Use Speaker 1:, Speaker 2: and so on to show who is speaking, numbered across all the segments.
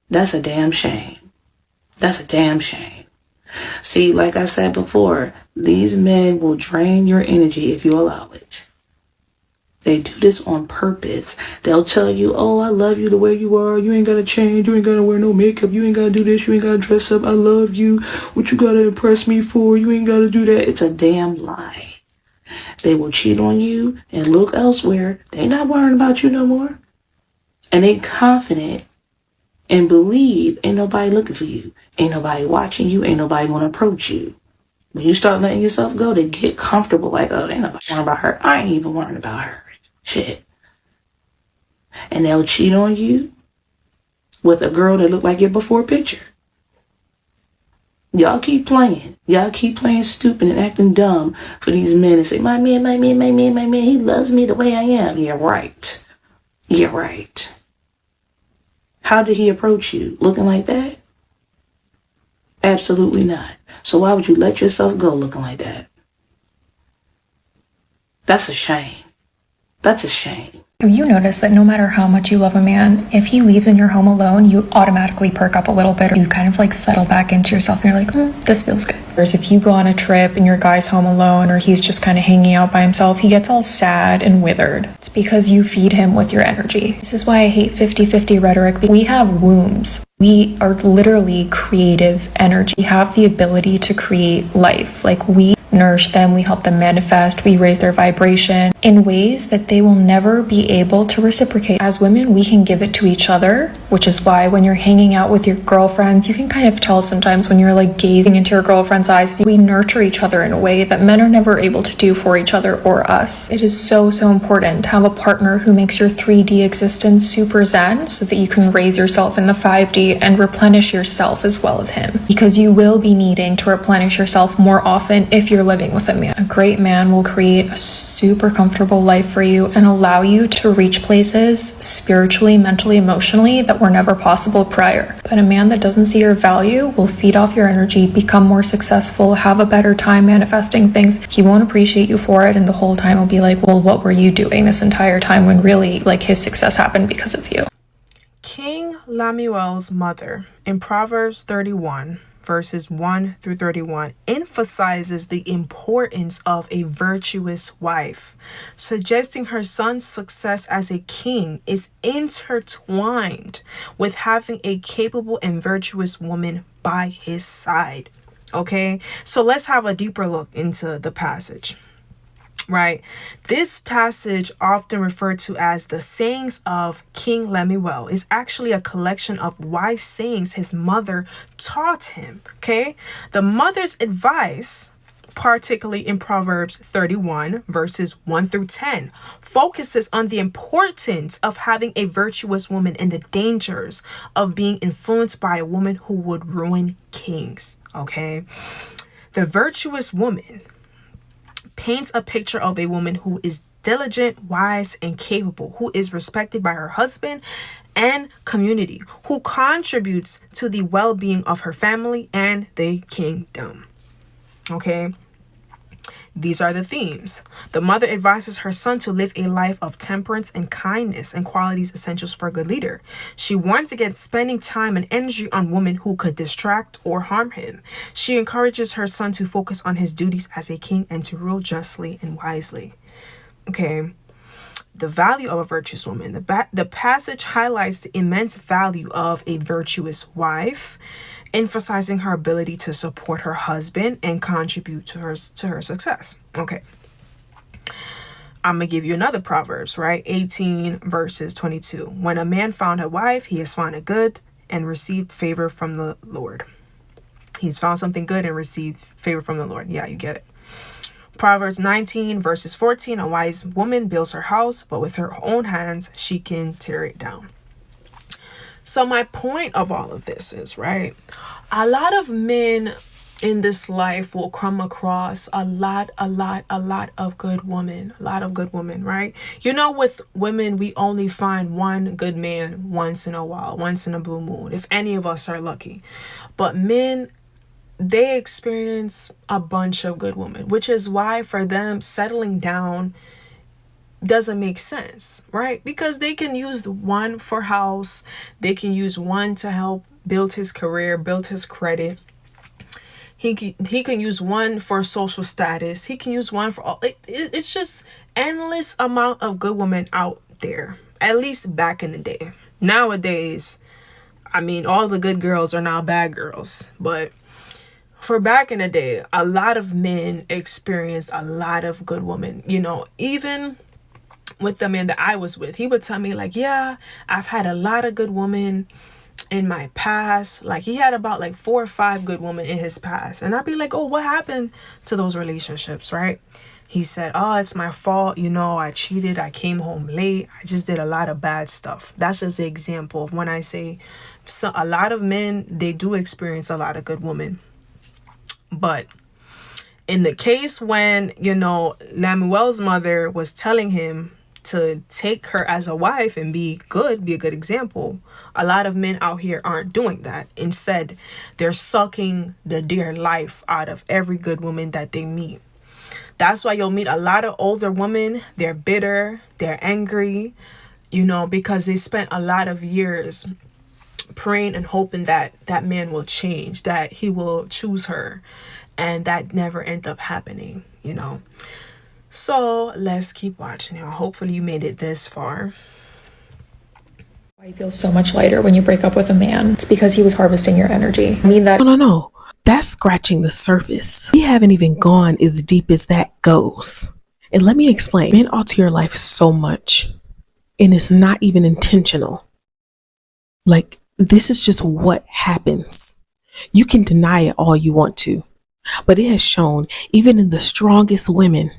Speaker 1: That's a damn shame. That's a damn shame. See, like I said before, these men will drain your energy if you allow it. They do this on purpose. They'll tell you, oh, I love you the way you are. You ain't gotta change. You ain't gotta wear no makeup. You ain't gotta do this. You ain't gotta dress up. I love you. What you gotta impress me for? You ain't gotta do that. It's a damn lie. They will cheat on you and look elsewhere. They not worrying about you no more. And they confident and believe ain't nobody looking for you. Ain't nobody watching you. Ain't nobody gonna approach you. When you start letting yourself go, they get comfortable like, oh, ain't nobody worrying about her. I ain't even worrying about her. Shit. And they'll cheat on you with a girl that look like your before picture. Y'all keep playing. Y'all keep playing stupid and acting dumb for these men and say, my man, he loves me the way I am. Yeah, right. Yeah, right. How did he approach you? Looking like that? Absolutely not. So why would you let yourself go looking like that? That's a shame. That's a shame.
Speaker 2: Have you noticed that no matter how much you love a man, if he leaves in your home alone, you automatically perk up a little bit, or you kind of like settle back into yourself and you're like, this feels good. Whereas if you go on a trip and your guy's home alone, or he's just kind of hanging out by himself, he gets all sad and withered. It's because you feed him with your energy. This is why I hate 50-50 rhetoric. We have wombs. We are literally creative energy. We have the ability to create life. Like, we nourish them, we help them manifest, we raise their vibration in ways that they will never be able to reciprocate. As women, we can give it to each other, which is why when you're hanging out with your girlfriends, you can kind of tell sometimes when you're like gazing into your girlfriend's eyes. We nurture each other in a way that men are never able to do for each other or us. It is so important to have a partner who makes your 3D existence super zen, so that you can raise yourself in the 5D and replenish yourself as well as him, because you will be needing to replenish yourself more often if you're living with a man. A great man will create a super comfortable life for you and allow you to reach places spiritually, mentally, emotionally that were never possible prior. But a man that doesn't see your value will feed off your energy, become more successful, have a better time manifesting things. He won't appreciate you for it, and the whole time will be like, well, what were you doing this entire time, when really like his success happened because of you.
Speaker 3: King Lemuel's mother in Proverbs 31 verses 1 through 31 emphasizes the importance of a virtuous wife, suggesting her son's success as a king is intertwined with having a capable and virtuous woman by his side. Okay, so let's have a deeper look into the passage. Right. This passage, often referred to as the sayings of King Lemuel, is actually a collection of wise sayings his mother taught him. Okay. The mother's advice, particularly in Proverbs 31 verses 1 through 10, focuses on the importance of having a virtuous woman and the dangers of being influenced by a woman who would ruin kings. Okay. The virtuous woman paints a picture of a woman who is diligent, wise, and capable, who is respected by her husband and community, who contributes to the well-being of her family and the kingdom. Okay, these are the themes. The mother advises her son to live a life of temperance and kindness, and qualities essentials for a good leader. She warns against spending time and energy on women who could distract or harm him. She encourages her son to focus on his duties as a king and to rule justly and wisely. Okay. The value of a virtuous woman. The passage highlights the immense value of a virtuous wife, emphasizing her ability to support her husband and contribute to her success. Okay. I'm going to give you another Proverbs, right? 18 verses 22. When a man found a wife, he has found a good and received favor from the Lord. He's found something good and received favor from the Lord. Yeah, you get it. Proverbs 19 verses 14. A wise woman builds her house, but with her own hands she can tear it down. So my point of all of this is, right, a lot of men in this life will come across a lot of good women, right? You know, with women, we only find one good man once in a while, once in a blue moon, if any of us are lucky. But men, they experience a bunch of good women, which is why for them, settling down doesn't make sense, right? Because they can use one for house, they can use one to help build his career, build his credit. He can use one for social status. He can use one for all. It's just endless amount of good women out there. At least back in the day. Nowadays, I mean, all the good girls are now bad girls. But for back in the day, a lot of men experienced a lot of good women. You know, even with the man that I was with, he would tell me like, yeah, I've had a lot of good women in my past. Like, he had about like 4 or 5 good women in his past, and I'd be like, oh, what happened to those relationships, right? He said, oh, it's my fault, you know, I cheated, I came home late, I just did a lot of bad stuff. That's just the example of when I say, so a lot of men, they do experience a lot of good women. But in the case when, you know, Lamuel's mother was telling him to take her as a wife and be a good example, a lot of men out here aren't doing that. Instead, they're sucking the dear life out of every good woman that they meet. That's why you'll meet a lot of older women. They're bitter, they're angry, you know, because they spent a lot of years praying and hoping that that man will change, that he will choose her, and that never end up happening, you know. So let's keep watching, y'all. Hopefully you made it this far.
Speaker 2: Why you feel so much lighter when you break up with a man? It's because he was harvesting your energy. I mean that.
Speaker 4: No. That's scratching the surface. We haven't even gone as deep as that goes. And let me explain. Men alter your life so much, and it's not even intentional. Like, this is just what happens. You can deny it all you want to, but it has shown, even in the strongest women,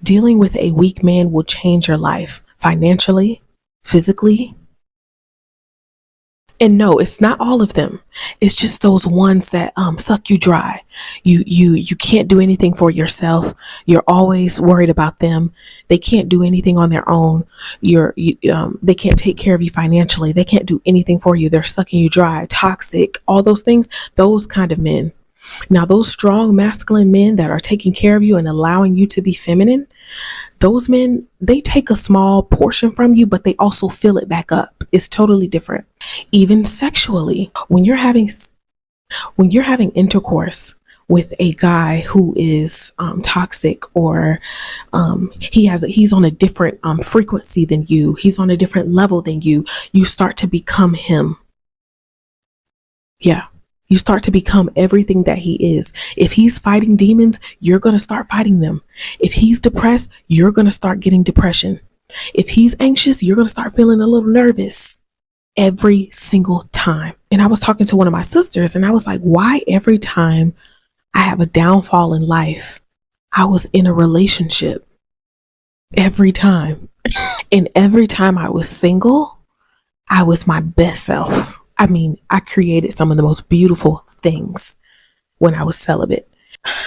Speaker 4: dealing with a weak man will change your life financially, physically. And no, it's not all of them. It's just those ones that suck you dry. You can't do anything for yourself. You're always worried about them. They can't do anything on their own. They can't take care of you financially. They can't do anything for you. They're sucking you dry, toxic, all those things. Those kind of men. Now, those strong masculine men that are taking care of you and allowing you to be feminine, those men, they take a small portion from you, but they also fill it back up. It's totally different. Even sexually, when you're having intercourse with a guy who is toxic, or he's on a different frequency than you, he's on a different level than you start to become him. Yeah. You start to become everything that he is. If he's fighting demons, you're going to start fighting them. If he's depressed, you're going to start getting depression. If he's anxious, you're going to start feeling a little nervous every single time. And I was talking to one of my sisters, and I was like, why every time I have a downfall in life, I was in a relationship? Every time. And every time I was single, I was my best self. I mean, I created some of the most beautiful things when I was celibate.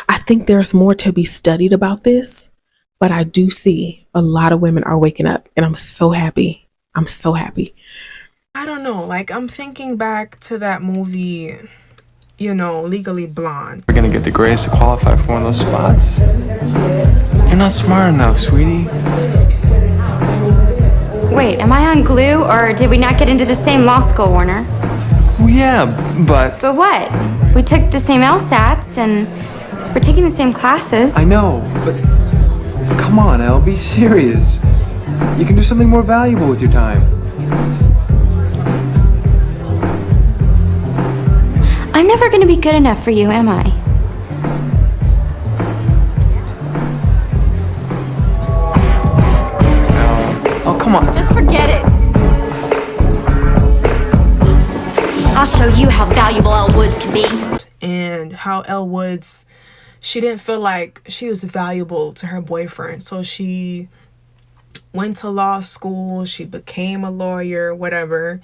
Speaker 4: I think there's more to be studied about this, but I do see a lot of women are waking up, and I'm so happy. I'm so happy.
Speaker 3: I don't know, like, I'm thinking back to that movie, you know, Legally Blonde.
Speaker 5: We're gonna get the grades to qualify for one of those spots. You're not smart enough, sweetie.
Speaker 6: Wait, am I on glue, or did we not get into the same law school, Warner?
Speaker 5: Well, yeah, but...
Speaker 6: But what? We took the same LSATs, and we're taking the same classes.
Speaker 5: I know, but... Come on, Elle, be serious. You can do something more valuable with your time.
Speaker 6: I'm never gonna be good enough for you, am I?
Speaker 5: Oh, come on.
Speaker 6: Just forget it. I'll show you how valuable Elle Woods can be.
Speaker 3: And how Elle Woods, she didn't feel like she was valuable to her boyfriend. So she went to law school, she became a lawyer, whatever.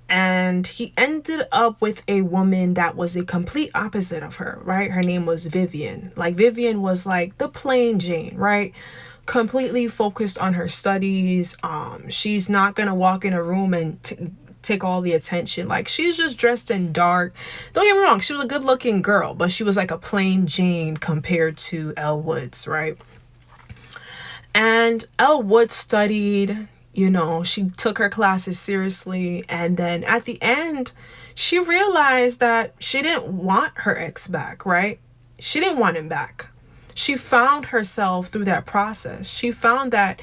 Speaker 3: And he ended up with a woman that was a complete opposite of her, right? Her name was Vivian. Like, Vivian was like the plain Jane, right? Completely focused on her studies. She's not gonna walk in a room and take all the attention. Like, she's just dressed in dark. Don't get me wrong, she was a good looking girl, but she was like a plain Jane compared to Elle Woods, right? And Elle Wood studied, you know, she took her classes seriously. And then at the end, she realized that she didn't want her ex back, right? She didn't want him back. She found herself through that process. She found that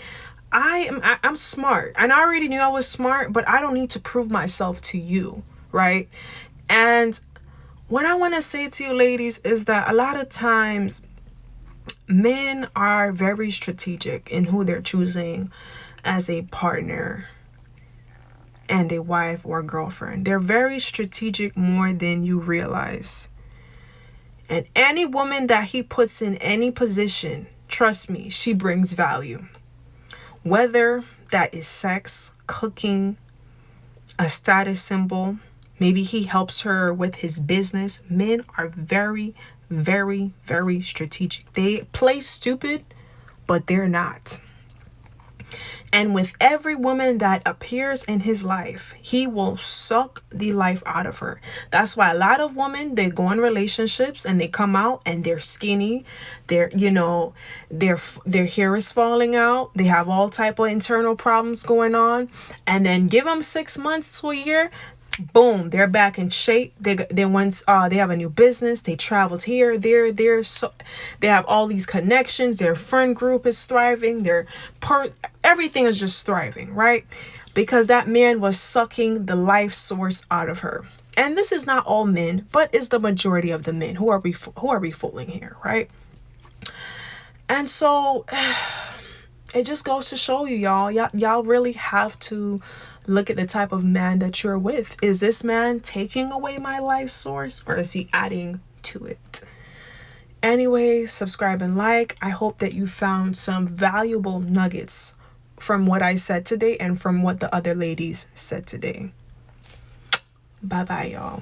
Speaker 3: I'm smart. And I already knew I was smart, but I don't need to prove myself to you, right? And what I want to say to you ladies is that a lot of times men are very strategic in who they're choosing as a partner and a wife or girlfriend. They're very strategic more than you realize. And any woman that he puts in any position, trust me, she brings value. Whether that is sex, cooking, a status symbol, maybe he helps her with his business. Men are very, very, very strategic. They play stupid, but they're not. And with every woman that appears in his life, he will suck the life out of her. That's why a lot of women, they go in relationships and they come out and they're skinny. They're, you know, their hair is falling out. They have all type of internal problems going on. And then give them 6 months to a year, boom, they're back in shape. They have a new business. They traveled here, there. So they have all these connections. Their friend group is thriving. Everything is just thriving, right? Because that man was sucking the life source out of her. And this is not all men, but it's the majority of the men. Who are we fooling here, right? And so it just goes to show you, y'all really have to look at the type of man that you're with. Is this man taking away my life source, or is he adding to it? Anyway, subscribe and like. I hope that you found some valuable nuggets from what I said today and from what the other ladies said today. Bye bye, y'all.